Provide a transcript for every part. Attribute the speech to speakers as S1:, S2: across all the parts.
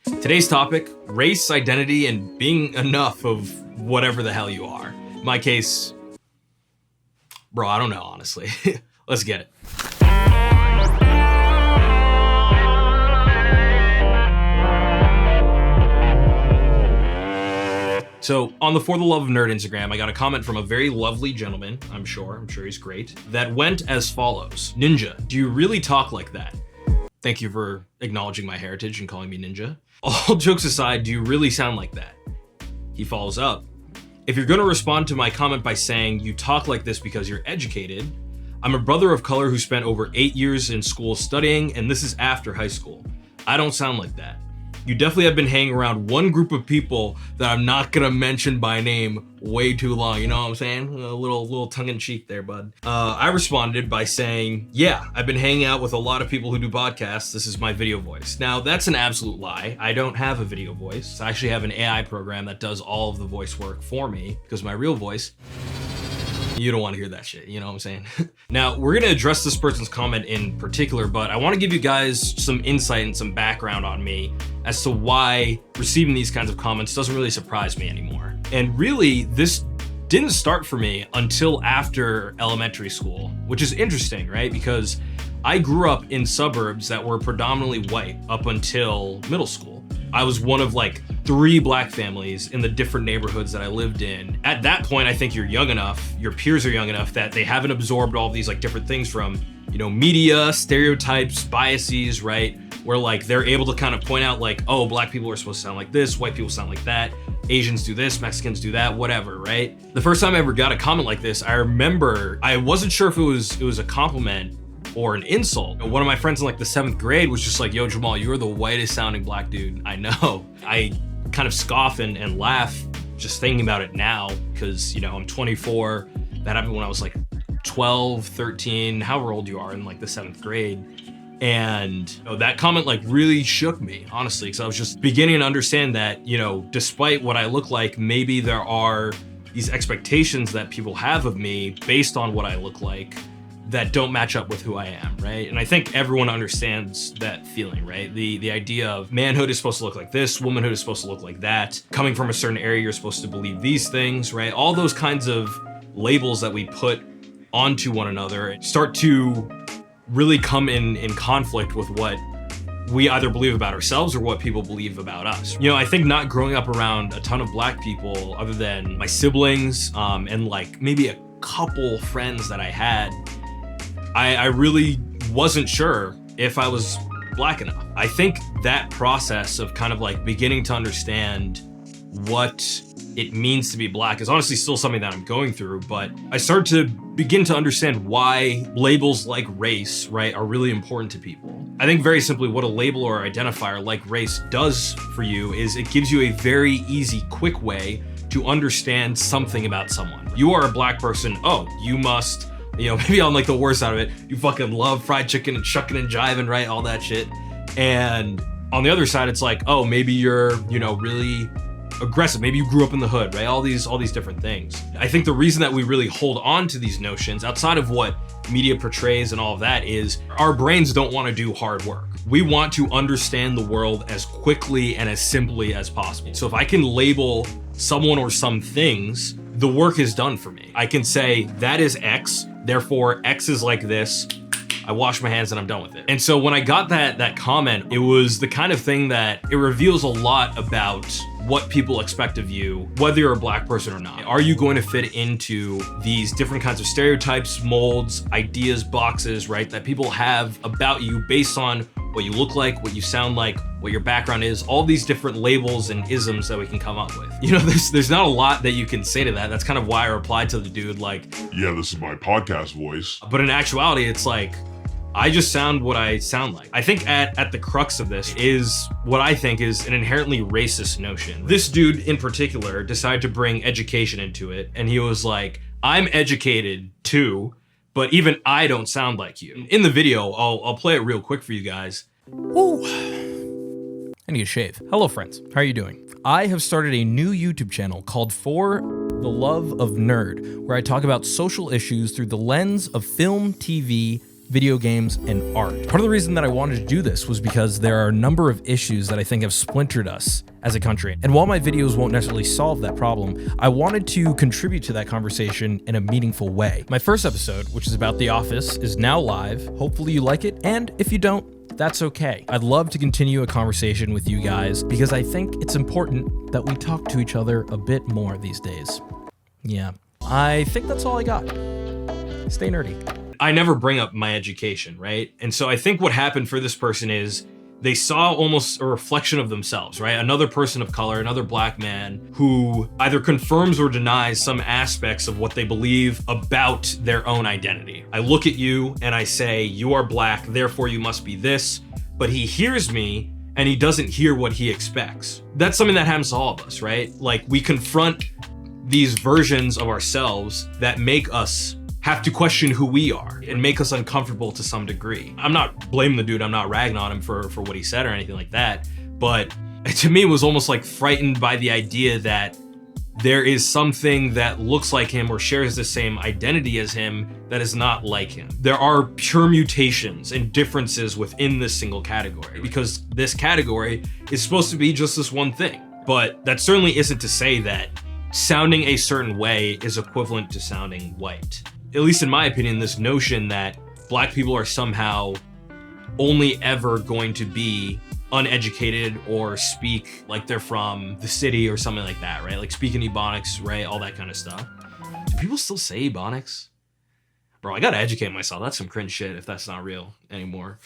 S1: Today's topic, race, identity, and being enough of whatever the hell you are. In my case, bro, I don't know, honestly. Let's get it. So on the For the Love of Nerd Instagram, I got a comment from a very lovely gentleman, I'm sure he's great, that went as follows. Ninja, do you really talk like that? Thank you for acknowledging my heritage and calling me Ninja. All jokes aside, do you really sound like that? He follows up. If you're gonna respond to my comment by saying you talk like this because you're educated, I'm a brother of color who spent over 8 years in school studying, and this is after high school. I don't sound like that. You definitely have been hanging around one group of people that I'm not gonna mention by name way too long, you know what I'm saying? A little tongue-in-cheek there, bud. I responded by saying, yeah, I've been hanging out with a lot of people who do podcasts. This is my video voice. Now, that's an absolute lie. I don't have a video voice. I actually have an AI program that does all of the voice work for me, because my real voice, you don't want to hear that shit, you know what I'm saying? Now, we're going to address this person's comment in particular, but I want to give you guys some insight and some background on me as to why receiving these kinds of comments doesn't really surprise me anymore. And really, this didn't start for me until after elementary school, which is interesting, right? Because I grew up in suburbs that were predominantly white up until middle school. I was one of like 3 black families in the different neighborhoods that I lived in. At that point, I think you're young enough, your peers are young enough that they haven't absorbed all of these like different things from, you know, media, stereotypes, biases, right? Where like they're able to kind of point out like, oh, black people are supposed to sound like this, white people sound like that, Asians do this, Mexicans do that, whatever, right? The first time I ever got a comment like this, I remember I wasn't sure if it was a compliment or an insult. One of my friends in like the 7th grade was just like, yo, Jamal, you're the whitest sounding black dude I know. I kind of scoff and laugh just thinking about it now because, you know, I'm 24. That happened when I was like 12, 13, however old you are in like the 7th grade. And you know, that comment like really shook me, honestly, because I was just beginning to understand that, you know, despite what I look like, maybe there are these expectations that people have of me based on what I look like that don't match up with who I am, right? And I think everyone understands that feeling, right? The idea of manhood is supposed to look like this, womanhood is supposed to look like that, coming from a certain area, you're supposed to believe these things, right? All those kinds of labels that we put onto one another start to really come in conflict with what we either believe about ourselves or what people believe about us. You know, I think not growing up around a ton of black people other than my siblings and like maybe a couple friends that I had, I really wasn't sure if I was black enough. I think that process of kind of like beginning to understand what it means to be black is honestly still something that I'm going through, but I started to begin to understand why labels like race, right, are really important to people. I think very simply what a label or identifier like race does for you is it gives you a very easy, quick way to understand something about someone. You are a black person, oh, you must, you know, maybe on like the worst side of it, you fucking love fried chicken and shucking and jiving, right? All that shit. And on the other side, it's like, oh, maybe you're, you know, really aggressive. Maybe you grew up in the hood, right? All these different things. I think the reason that we really hold on to these notions outside of what media portrays and all of that is our brains don't want to do hard work. We want to understand the world as quickly and as simply as possible. So if I can label someone or some things, the work is done for me. I can say that is X, therefore X is like this. I wash my hands and I'm done with it. And so when I got that comment, it was the kind of thing that it reveals a lot about what people expect of you, whether you're a black person or not. Are you going to fit into these different kinds of stereotypes, molds, ideas, boxes, right, that people have about you based on what you look like, what you sound like, what your background is, all these different labels and isms that we can come up with. You know, there's not a lot that you can say to that. That's kind of why I replied to the dude like,
S2: yeah, this is my podcast voice.
S1: But in actuality, it's like, I just sound what I sound like. I think at the crux of this is what I think is an inherently racist notion. This dude in particular decided to bring education into it, and he was like, I'm educated too, but even I don't sound like you. In the video, I'll play it real quick for you guys.
S3: Ooh. I need a shave. Hello friends, how are you doing? I have started a new YouTube channel called For the Love of Nerd, where I talk about social issues through the lens of film, TV, video games, and art. Part of the reason that I wanted to do this was because there are a number of issues that I think have splintered us as a country. And while my videos won't necessarily solve that problem, I wanted to contribute to that conversation in a meaningful way. My first episode, which is about The Office, is now live. Hopefully you like it, and if you don't, that's okay. I'd love to continue a conversation with you guys because I think it's important that we talk to each other a bit more these days. Yeah, I think that's all I got. Stay nerdy.
S1: I never bring up my education, right? And so I think what happened for this person is they saw almost a reflection of themselves, right? Another person of color, another black man who either confirms or denies some aspects of what they believe about their own identity. I look at you and I say, you are black, therefore you must be this, but he hears me and he doesn't hear what he expects. That's something that happens to all of us, right? Like we confront these versions of ourselves that make us have to question who we are and make us uncomfortable to some degree. I'm not blaming the dude, I'm not ragging on him for what he said or anything like that, but to me it was almost like frightened by the idea that there is something that looks like him or shares the same identity as him that is not like him. There are permutations and differences within this single category because this category is supposed to be just this one thing. But that certainly isn't to say that sounding a certain way is equivalent to sounding white. At least in my opinion, this notion that black people are somehow only ever going to be uneducated or speak like they're from the city or something like that, right? Like speak in Ebonics, right? All that kind of stuff. Do people still say Ebonics? Bro, I gotta educate myself. That's some cringe shit if that's not real anymore.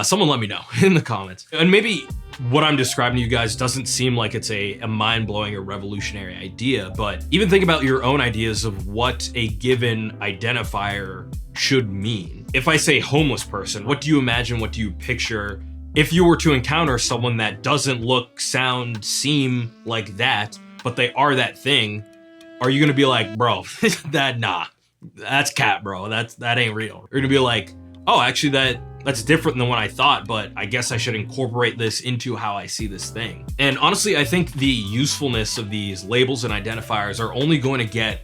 S1: Someone let me know in the comments. And maybe what I'm describing to you guys doesn't seem like it's a mind-blowing or revolutionary idea, but even think about your own ideas of what a given identifier should mean. If I say homeless person, what do you imagine? What do you picture? If you were to encounter someone that doesn't look, sound, seem like that, but they are that thing, are you gonna be like, bro, that's cap, bro. That ain't real. You're gonna be like, oh, actually that's different than what I thought, but I guess I should incorporate this into how I see this thing. And honestly, I think the usefulness of these labels and identifiers are only going to get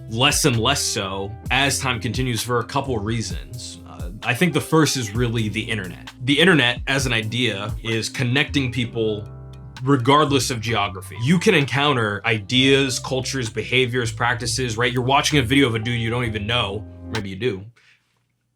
S1: less and less so as time continues for a couple reasons. I think the first is really the internet. The internet as an idea is connecting people regardless of geography. You can encounter ideas, cultures, behaviors, practices, right? You're watching a video of a dude you don't even know, maybe you do,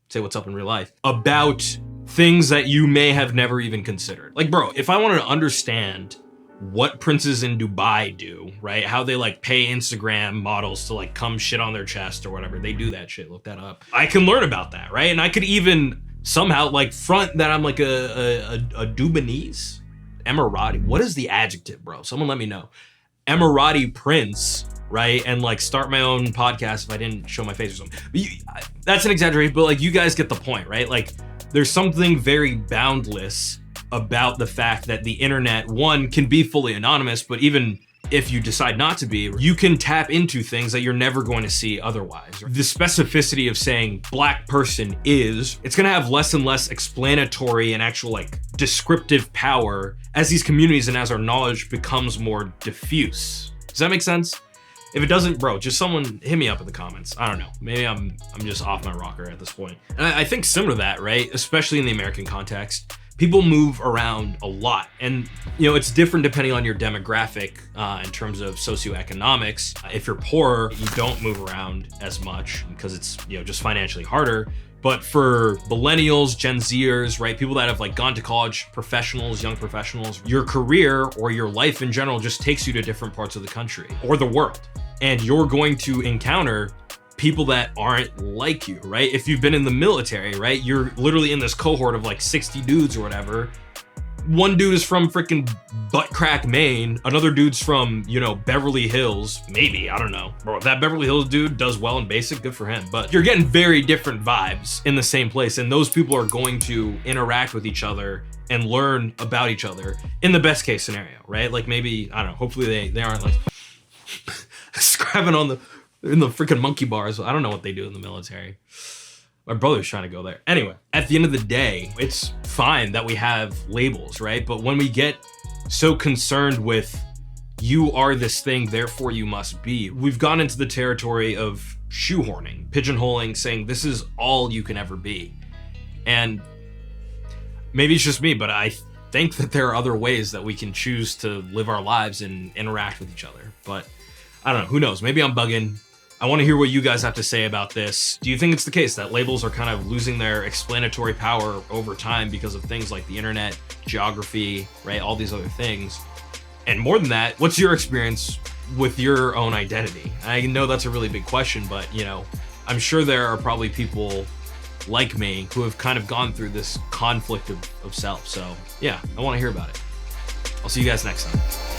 S1: say what's up in real life, about things that you may have never even considered. Like, bro, if I wanted to understand what princes in Dubai do, right? How they like pay Instagram models to like come shit on their chest or whatever. They do that shit, look that up. I can learn about that, right? And I could even somehow like front that I'm like a Dubanese, Emirati. What is the adjective, bro? Someone let me know. Emirati prince, right? And like start my own podcast if I didn't show my face or something. That's an exaggeration, but like you guys get the point, right? Like there's something very boundless about the fact that the internet, one, can be fully anonymous, but even if you decide not to be, you can tap into things that you're never going to see otherwise. The specificity of saying black person is, it's gonna have less and less explanatory and actual like descriptive power as these communities and as our knowledge becomes more diffuse. Does that make sense? If it doesn't, bro, just someone hit me up in the comments. I don't know. Maybe I'm just off my rocker at this point. And I think similar to that, right? Especially in the American context, people move around a lot. And, you know, it's different depending on your demographic in terms of socioeconomics. If you're poor, you don't move around as much because it's, you know, just financially harder. But for millennials, Gen Zers, right, people that have like gone to college, professionals, young professionals, your career or your life in general just takes you to different parts of the country or the world. And you're going to encounter people that aren't like you, right? If you've been in the military, right, you're literally in this cohort of like 60 dudes or whatever. One dude is from freaking butt crack Maine. Another dude's from, you know, Beverly Hills. Maybe, I don't know. Bro, if that Beverly Hills dude does well in basic, good for him. But you're getting very different vibes in the same place. And those people are going to interact with each other and learn about each other in the best case scenario, right? Like maybe, I don't know, hopefully they aren't like scrapping in the freaking monkey bars. I don't know what they do in the military. My brother's trying to go there. Anyway, at the end of the day, it's fine that we have labels, right? But when we get so concerned with you are this thing, therefore you must be, we've gone into the territory of shoehorning, pigeonholing, saying this is all you can ever be. And maybe it's just me, but I think that there are other ways that we can choose to live our lives and interact with each other. But I don't know, who knows? Maybe I'm bugging. I want to hear what you guys have to say about this. Do you think it's the case that labels are kind of losing their explanatory power over time because of things like the internet, geography, right? All these other things. And more than that, what's your experience with your own identity? I know that's a really big question, but I'm sure there are probably people like me who have kind of gone through this conflict of self. So yeah, I want to hear about it. I'll see you guys next time.